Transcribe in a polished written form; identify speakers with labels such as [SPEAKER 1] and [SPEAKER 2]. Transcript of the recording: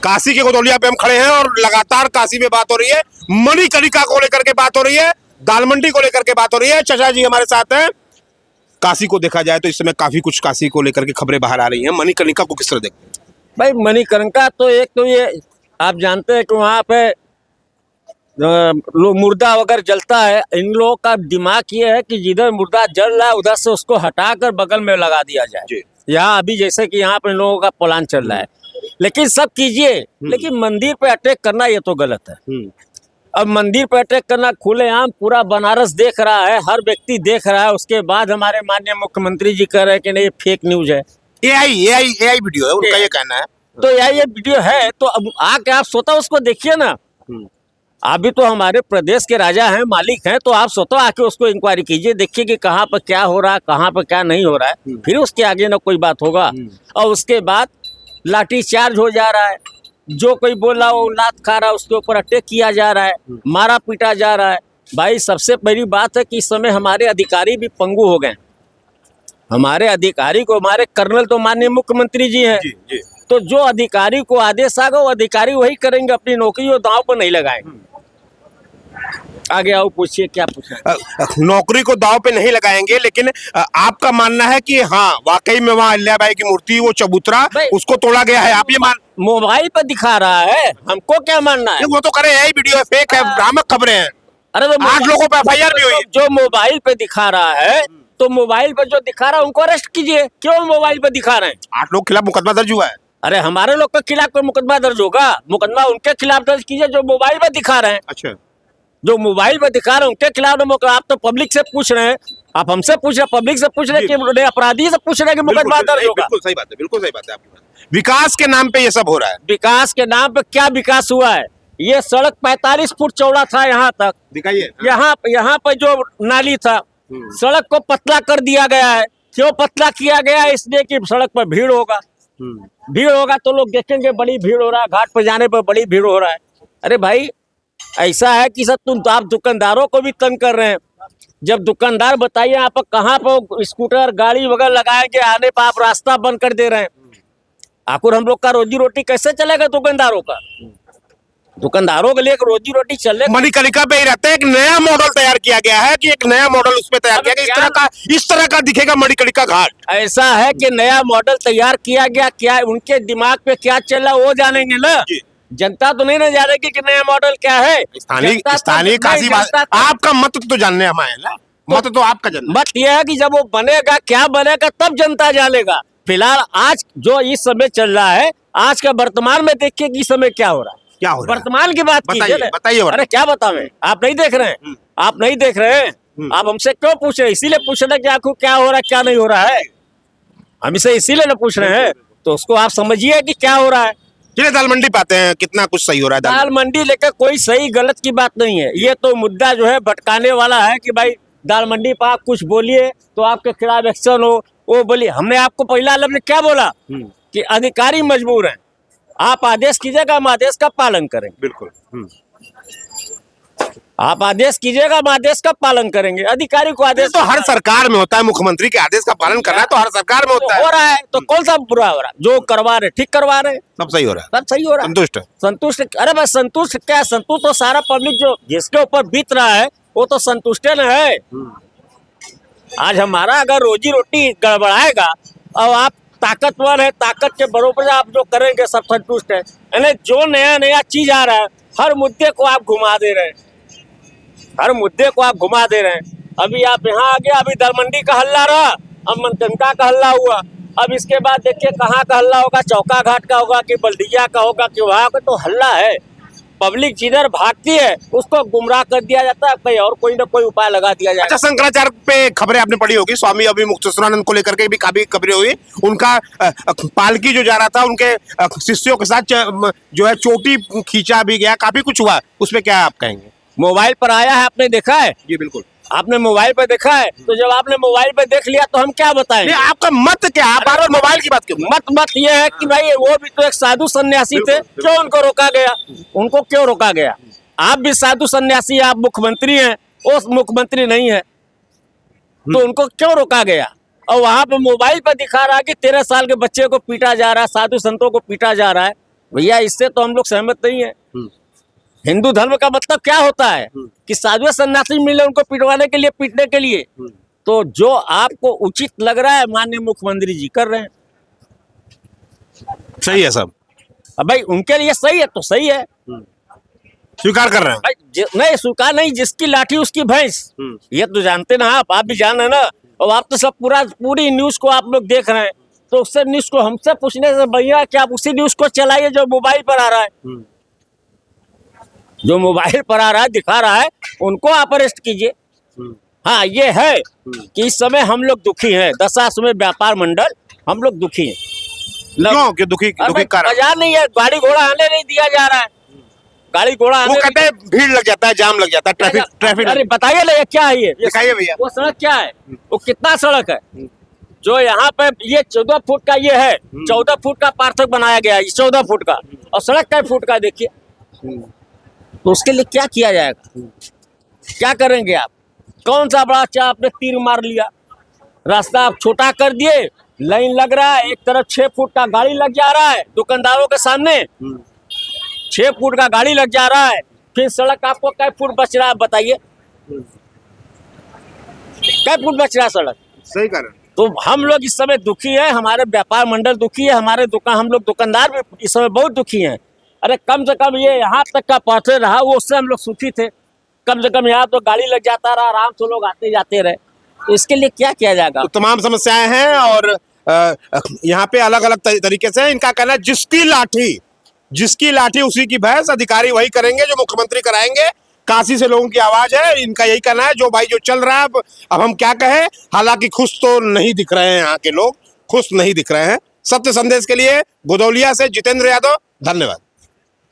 [SPEAKER 1] काशी के गोदौलिया पे हम खड़े हैं और लगातार काशी में बात हो रही है, मणिकर्णिका को लेकर के बात हो रही है, दाल मंडी को लेकर के बात हो रही है। चाचा जी हमारे साथ हैं। काशी को देखा जाए तो इस समय काफी कुछ काशी को लेकर के खबरें बाहर आ रही हैं, मणिकर्णिका को किस तरह देखते हैं?
[SPEAKER 2] भाई मणिकर्णिका तो एक तो ये आप जानते हैं कि वहाँ पे मुर्दा वगैरह जलता है। इन लोगों का दिमाग ये है कि जिधर मुर्दा जल रहा है उधर से उसको हटाकर बगल में लगा दिया जाए। यहाँ अभी जैसे कि यहाँ पे इन लोगों का प्लान चल रहा है, लेकिन सब कीजिए, लेकिन मंदिर पे अटैक करना ये तो गलत है। अब मंदिर पे अटैक करना खुलेआम पूरा बनारस देख रहा है, हर व्यक्ति देख रहा है। उसके बाद हमारे माननीय मुख्यमंत्री जी कह रहे हैं कि नहीं ये फेक न्यूज है,
[SPEAKER 1] एआई वीडियो है उनका, ये कहना है।
[SPEAKER 2] तो ये वीडियो है तो अब आके आप स्वतः उसको देखिए ना। आप भी तो हमारे प्रदेश के राजा हैं, मालिक हैं, तो आप स्वतः आके उसको इंक्वायरी कीजिए, देखिए कि कहाँ पर क्या हो रहा है, कहाँ पर क्या नहीं हो रहा है, फिर उसके आगे ना कोई बात होगा। और उसके बाद लाठीचार्ज हो जा रहा है, जो कोई बोल रहा वो लात खा रहा है, उसके ऊपर अटैक किया जा रहा है, मारा पीटा जा रहा है। भाई सबसे बड़ी बात है कि इस समय हमारे अधिकारी भी पंगु हो गए। हमारे अधिकारी को, हमारे कर्नल तो माननीय मुख्यमंत्री जी हैं, तो जो अधिकारी को आदेश आगा वो अधिकारी वही करेंगे, अपनी नौकरी वो दांव पर नहीं लगाएंगे। आगे आओ, पूछिए क्या पूछा।
[SPEAKER 1] नौकरी को दांव पे नहीं लगाएंगे, लेकिन आपका मानना है कि हाँ वाकई में वहाँ अहिल्याबाई की मूर्ति, वो चबूतरा, उसको तोड़ा गया है, आप ये मान?
[SPEAKER 2] मोबाइल पर दिखा रहा है, हमको क्या मानना है?
[SPEAKER 1] वो तो करे यही वीडियो है, फेक है, भ्रामक खबरें हैं।
[SPEAKER 2] अरे तो
[SPEAKER 1] 8 लोगों पे FIR भी हुई।
[SPEAKER 2] जो मोबाइल पे दिखा रहा है, तो मोबाइल पर जो दिखा रहा है उनको अरेस्ट कीजिए। क्यों मोबाइल पे दिखा रहे हैं?
[SPEAKER 1] 8 लोग के खिलाफ मुकदमा दर्ज हुआ है।
[SPEAKER 2] अरे हमारे लोग के खिलाफ कोई मुकदमा दर्ज होगा? मुकदमा उनके खिलाफ दर्ज कीजिए जो मोबाइल पे दिखा रहे हैं।
[SPEAKER 1] अच्छा,
[SPEAKER 2] जो मोबाइल पे दिखा रहे हैं उनके खिलाफ। आप तो पब्लिक से पूछ रहे हैं, आप हमसे पूछ रहे हैं, पब्लिक से पूछ रहे हैं कि अपराधी से पूछ रहे हैं कि मुकदमा दर्ज होगा।
[SPEAKER 1] बिल्कुल सही बात है, बिल्कुल सही बात है आपकी बात। विकास के नाम पे ये सब हो रहा है।
[SPEAKER 2] विकास के नाम पे क्या विकास हुआ है? ये सड़क 45 फुट चौड़ा था यहाँ तक,
[SPEAKER 1] दिखाइए।
[SPEAKER 2] यहाँ पे जो नाली था, सड़क को पतला कर दिया गया है। क्यों पतला किया गया है? इसलिए कि सड़क पर भीड़ होगा, भीड़ होगा तो लोग देखेंगे बड़ी भीड़ हो रहा है, घाट पर जाने पर बड़ी भीड़ हो रहा है। अरे भाई ऐसा है कि सब तुम आप दुकानदारों को भी तंग कर रहे हैं। जब दुकानदार बताइए आप कहाँ पर स्कूटर गाड़ी वगैरह लगाएंगे, आने पर आप रास्ता बंद कर दे रहे हैं। आखिर हम लोग का रोजी रोटी कैसे चलेगा? दुकानदारों का, दुकानदारों के लिए रोजी रोटी चले।
[SPEAKER 1] मणिकर्णिका पे ही रहते हैं, एक नया मॉडल तैयार किया गया है कि एक नया मॉडल उस पे तैयार किया गया, इस तरह का दिखेगा मणिकर्णिका घाट।
[SPEAKER 2] ऐसा है कि नया मॉडल तैयार किया गया, क्या उनके दिमाग पे क्या चल रहा है वो जानेंगे ना। जनता तो नहीं ना जानेगी कि नया मॉडल क्या है।
[SPEAKER 1] स्थानीय काशी आपका मत तो जानने हम आए ना, मत तो आपका जानना।
[SPEAKER 2] मत यह है कि जब वो बनेगा, क्या बनेगा, तब जनता जानेगा। फिलहाल आज जो इस समय चल रहा है, आज का वर्तमान में देखिए कि इस समय क्या हो रहा है।
[SPEAKER 1] क्या हो रहा है?
[SPEAKER 2] वर्तमान की बात कीजिए,
[SPEAKER 1] बताइए।
[SPEAKER 2] अरे क्या बतावे? आप नहीं देख रहे हैं? आप नहीं देख रहे हैं? आप हमसे क्यों पूछ रहे हैं? इसीलिए पूछ रहे हैं कि आपको क्या हो रहा है, क्या नहीं हो रहा है। हम इसे इसीलिए ना पूछ रहे हैं, तो उसको आप समझिए कि क्या हो रहा है।
[SPEAKER 1] चलिए दाल मंडी पाते हैं, कितना कुछ सही हो रहा है।
[SPEAKER 2] दाल मंडी लेकर कोई सही गलत की बात नहीं है। ये तो मुद्दा जो है भटकाने वाला है कि भाई दाल मंडी पर आप कुछ बोलिए तो आपके खिलाफ एक्शन हो, वो बोलिए। हमने आपको पहला लफ्ज क्या बोला कि अधिकारी मजबूर हैं, आप आदेश कीजिएगा, हम आदेश का पालन करेंगे।
[SPEAKER 1] बिल्कुल,
[SPEAKER 2] आप आदेश कीजिएगा, हम आदेश का पालन करेंगे। अधिकारी को आदेश
[SPEAKER 1] तो हर सरकार में होता है, मुख्यमंत्री के आदेश का पालन करना है तो हर सरकार में होता है।
[SPEAKER 2] हो रहा है तो कौन सा बुरा हो रहा है? जो करवा रहे ठीक करवा रहे,
[SPEAKER 1] सब सही हो रहा है,
[SPEAKER 2] सब सही हो रहा है।
[SPEAKER 1] संतुष्ट,
[SPEAKER 2] संतुष्ट। अरे भाई संतुष्ट क्या? संतुष्ट तो सारा पब्लिक जो जिसके ऊपर बीत रहा है वो तो संतुष्ट न है। आज हमारा अगर रोजी रोटी गड़बड़ाएगा और आप ताकतवर है, ताकत के बरोबर आप जो करेंगे सब संतुष्ट है। यानी जो नया नया चीज आ रहा है, हर मुद्दे को आप घुमा दे रहे हैं, हर मुद्दे को आप घुमा दे रहे हैं। अभी आप यहाँ आ गया, अभी दाल मंडी का हल्ला रहा, अब मणिकर्णिका का हल्ला हुआ। अब इसके बाद देखिए कहाँ का हल्ला होगा, चौका घाट का होगा कि बल्दिया का होगा कि वहाँ का। तो हल्ला है, पब्लिक जिधर भागती है उसको गुमराह कर दिया जाता है, कहीं और कोई ना कोई उपाय लगा दिया जाता है।
[SPEAKER 1] अच्छा, शंकराचार्य पे खबरें आपने पढ़ी होगी, स्वामी अभिमुक्तेश्वरानंद को लेकर के भी काफी खबरें हुई। उनका पालकी जो जा रहा था, उनके शिष्यों के साथ जो है चोटी खींचा भी गया, काफी कुछ हुआ, उसमें क्या आप कहेंगे?
[SPEAKER 2] मोबाइल पर आया है, आपने देखा है?
[SPEAKER 1] जी बिल्कुल,
[SPEAKER 2] आपने मोबाइल पे देखा है। तो जब आपने मोबाइल पे देख लिया तो हम क्या बताएं?
[SPEAKER 1] आपका मत क्या? आप बार बार मोबाइल की बात क्यों?
[SPEAKER 2] मत ये है कि भाई वो भी तो एक साधु सन्यासी थे, क्यों उनको रोका गया? उनको क्यों रोका गया? आप भी साधु सन्यासी, आप मुख्यमंत्री हैं, वो मुख्यमंत्री नहीं है, तो उनको क्यों रोका गया? और वहां पे मोबाइल पर दिखा रहा है कि 13 साल के बच्चे को पीटा जा रहा है, साधु संतों को पीटा जा रहा है। भैया इससे तो हम लोग सहमत नहीं है। हिंदू धर्म का मतलब क्या होता है कि साधु सन्यासी मिले उनको पिटवाने के लिए, पीटने के लिए। तो जो आपको उचित लग रहा है माननीय मुख्यमंत्री जी कर रहे हैं।
[SPEAKER 1] सही है सब,
[SPEAKER 2] अब भाई उनके लिए सही है तो सही है,
[SPEAKER 1] स्वीकार कर रहे हैं।
[SPEAKER 2] भाई नहीं स्वीकार नहीं, जिसकी लाठी उसकी भैंस, ये तो जानते ना आप भी जान रहे ना। और आप तो सब पूरी न्यूज को आप लोग देख रहे हैं, तो उससे न्यूज को हमसे पूछने से भैया कि आप उसी न्यूज को चलाइए जो मोबाइल पर आ रहा है। जो मोबाइल पर आ रहा है दिखा रहा है उनको आप अरेस्ट कीजिए। हाँ ये है कि इस समय हम लोग दुखी हैं, दशाश्वमेध व्यापार मंडल हम लोग दुखी हैं।
[SPEAKER 1] क्यों क्यों दुखी कारण?
[SPEAKER 2] बाजार नहीं है, गाड़ी घोड़ा आने नहीं दिया जा रहा है। गाड़ी घोड़ा
[SPEAKER 1] वो कहते हैं भीड़ लग जाता है, जाम लग जाता है, ट्रैफिक।
[SPEAKER 2] अरे बताइए ना ये क्या है, ये
[SPEAKER 1] दिखाइए भैया
[SPEAKER 2] वो सड़क क्या है, वो कितना सड़क है जो यहाँ पे ये 14 फुट का ये है, 14 फुट का पार्थक बनाया गया है, 14 फुट का, और सड़क कै फुट का देखिए। तो उसके लिए क्या किया जाएगा, क्या करेंगे आप? कौन सा बड़ा अच्छा आपने तीर मार लिया, रास्ता आप छोटा कर दिए, लाइन लग रहा है, एक तरफ 6 फुट का गाड़ी लग जा रहा है दुकानदारों के सामने, 6 फुट का गाड़ी लग जा रहा है, फिर सड़क आपको कै फुट बच रहा है बताइए, कै फुट बच रहा है सड़क?
[SPEAKER 1] सही कारण।
[SPEAKER 2] तो हम लोग इस समय दुखी है, हमारे व्यापार मंडल दुखी है, हमारे हम लोग दुकानदार भी इस समय बहुत दुखी हैं। अरे कम से कम ये यहाँ तक का पहुँचे रहा वो उससे हम लोग सुखी थे। कम से कम यहाँ तो गाड़ी लग जाता रहा, आराम से लोग आते जाते रहे। तो इसके लिए क्या किया जाएगा?
[SPEAKER 1] तो तमाम समस्याएं हैं और यहाँ पे अलग अलग तरीके से इनका कहना है जिसकी लाठी उसी की भैंस, अधिकारी वही करेंगे जो मुख्यमंत्री कराएंगे। काशी से लोगों की आवाज है, इनका यही कहना है जो भाई जो चल रहा है अब हम क्या कहें। हालांकि खुश तो नहीं दिख रहे हैं, यहाँ के लोग खुश नहीं दिख रहे हैं। सत्य संदेश के लिए गुदौलिया से जितेंद्र यादव, धन्यवाद।